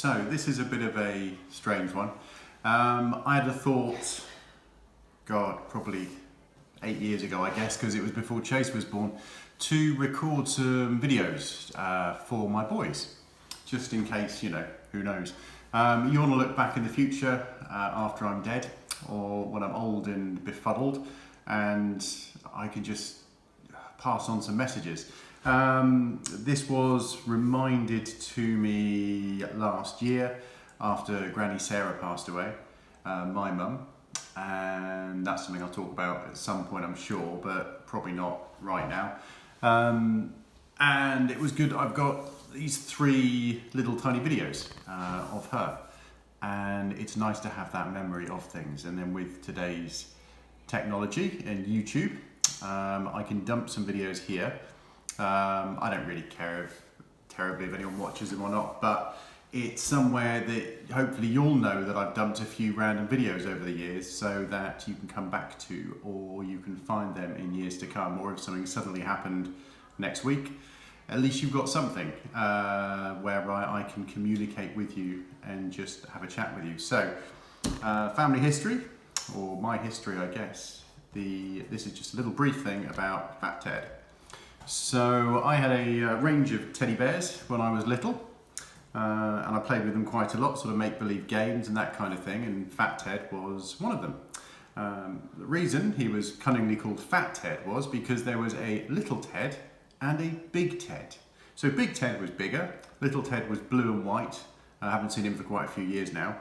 So this is a bit of a strange one. I had a thought, God, probably 8 years ago, I guess, because it was before Chase was born, to record some videos for my boys, just in case, you know, who knows. You want to look back in the future after I'm dead, or when I'm old and befuddled, and I can just pass on some messages. This was reminded to me last year after Granny Sarah passed away, my mum, and that's something I'll talk about at some point, I'm sure, but probably not right now. And it was good. I've got these 3 little tiny videos of her, and it's nice to have that memory of things. And then with today's technology and YouTube, I can dump some videos here. I don't really care terribly if anyone watches them or not, but it's somewhere that hopefully you'll know that I've dumped a few random videos over the years, so that you can come back to, or you can find them in years to come, or if something suddenly happened next week, at least you've got something whereby I can communicate with you and just have a chat with you. So, family history, or my history, I guess. This is just a little brief thing about Fat Ted. So I had a range of teddy bears when I was little, and I played with them quite a lot, sort of make-believe games and that kind of thing, and Fat Ted was one of them. The reason he was cunningly called Fat Ted was because there was a little Ted and a big Ted. So Big Ted was bigger, little Ted was blue and white. I haven't seen him for quite a few years now.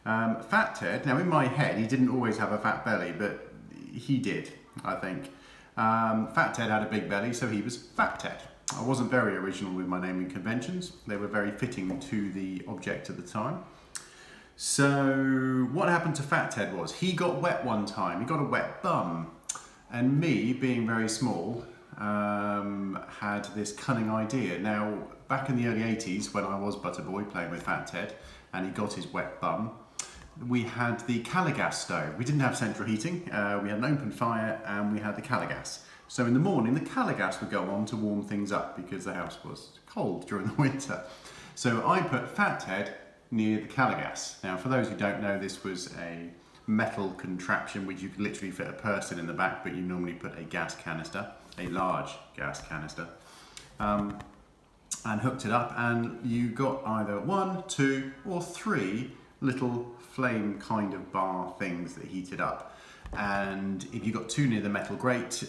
Fat Ted, now in my head, he didn't always have a fat belly, but he did, I think. Fat Ted had a big belly, so he was Fat Ted. I wasn't very original with my naming conventions. They were very fitting to the object at the time. So what happened to Fat Ted was he got wet one time. He got a wet bum. And me, being very small, had this cunning idea. Now, back in the early 80s, when I was but a boy playing with Fat Ted, and he got his wet bum, we had the Caligas stove. We didn't have central heating, we had an open fire, and we had the Caligas. So in the morning, the Caligas would go on to warm things up because the house was cold during the winter. So I put Fat Ted near the Caligas. Now, for those who don't know, this was a metal contraption which you could literally fit a person in the back, but you normally put a gas canister, a large gas canister, and hooked it up, and you got either 1, 2, or 3 little flame kind of bar things that heated up, and if you got too near the metal grate,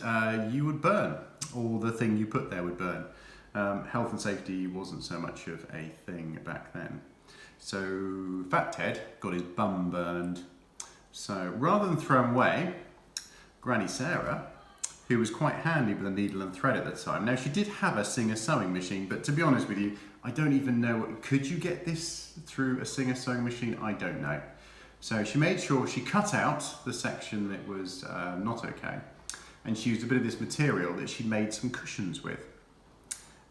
you would burn, or the thing you put there would burn. Health and safety wasn't so much of a thing back then. So Fat Ted got his bum burned. So rather than throw him away, Granny Sarah, who was quite handy with a needle and thread at the time. Now, she did have a Singer sewing machine, but to be honest with you, I don't even know, could you get this through a Singer sewing machine? I don't know. So she made sure she cut out the section that was not okay, and she used a bit of this material that she made some cushions with,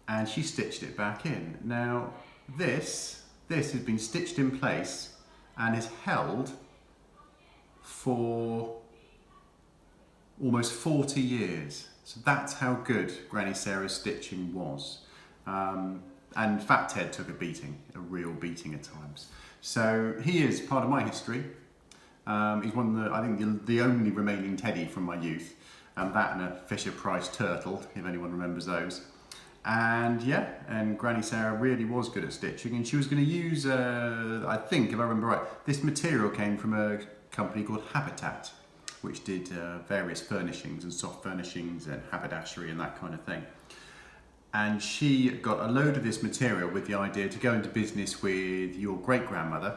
and she stitched it back in. Now, this has been stitched in place and is held for almost 40 years. So that's how good Granny Sarah's stitching was. And Fat Ted took a beating, a real beating at times. So he is part of my history. He's one of the, I think, the only remaining teddy from my youth. That and a Fisher-Price turtle, if anyone remembers those. And yeah, and Granny Sarah really was good at stitching, and she was going to use, I think, if I remember right, this material came from a company called Habitat, which did various furnishings and soft furnishings and haberdashery and that kind of thing. And she got a load of this material with the idea to go into business with your great-grandmother,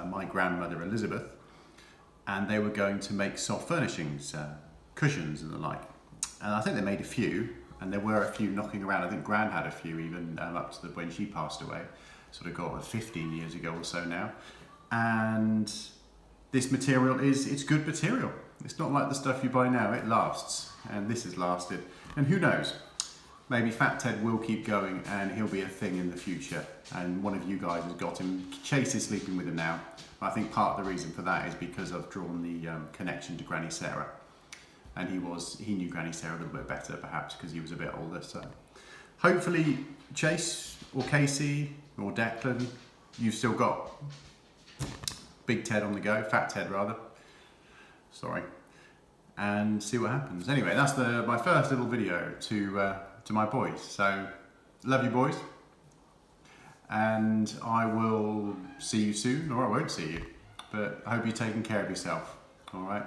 my grandmother Elizabeth, and they were going to make soft furnishings, cushions and the like. And I think they made a few, and there were a few knocking around. I think Gran had a few even up to when she passed away, sort of got 15 years ago or so now. And this material it's good material. It's not like the stuff you buy now, it lasts, and this has lasted. And who knows, maybe Fat Ted will keep going and he'll be a thing in the future, and one of you guys has got him. Chase is sleeping with him now. I think part of the reason for that is because I've drawn the connection to Granny Sarah, and he knew Granny Sarah a little bit better perhaps because he was a bit older. So hopefully Chase or Casey or Declan you've still got Big Ted on the go, Fat Ted rather. Sorry. And see what happens. Anyway, that's my first little video to my boys. So, love you boys. And I will see you soon, or I won't see you. But I hope you're taking care of yourself. All right.